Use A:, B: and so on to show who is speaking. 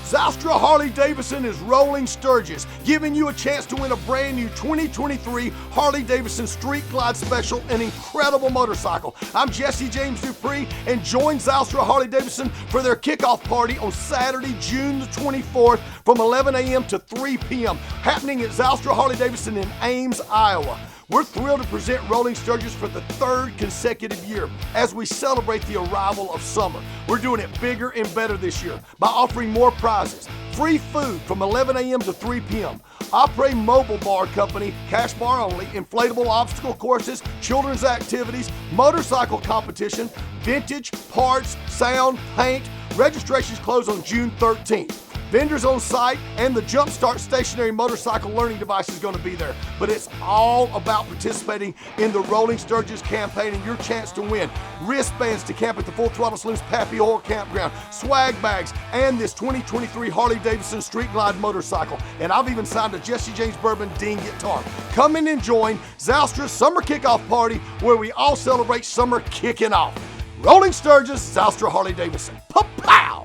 A: Zylstra Harley-Davidson is rolling Sturgis, giving you a chance to win a brand new 2023 Harley-Davidson Street Glide Special, an incredible motorcycle. I'm Jesse James Dupree, and join Zylstra Harley-Davidson for their kickoff party on Saturday, June the 24th from 11 a.m. to 3 p.m. happening at Zylstra Harley-Davidson in Ames, Iowa. We're thrilled to present Rolling Sturgis for the third consecutive year as we celebrate the arrival of summer. We're doing it bigger and better this year by offering more prizes, free food from 11 a.m. to 3 p.m., APRES mobile bar company, cash bar only, inflatable obstacle courses, children's activities, motorcycle competition, vintage, parts, sound, paint. Registrations close on June 13th. Vendors on site and the JUMPSTART stationary motorcycle learning device is going to be there. But it's all about participating in the Rolling Sturgis campaign and your chance to win wristbands to camp at the Full Throttle Saloon's Pappy Oil Campground, swag bags, and this 2023 Harley-Davidson Street Glide motorcycle. And I've even signed a Jesse James Bourbon Dean guitar. Come in and join Zylstra's Summer Kickoff Party where we all celebrate summer kicking off. Rolling Sturgis, Zylstra Harley-Davidson. Pa-pow!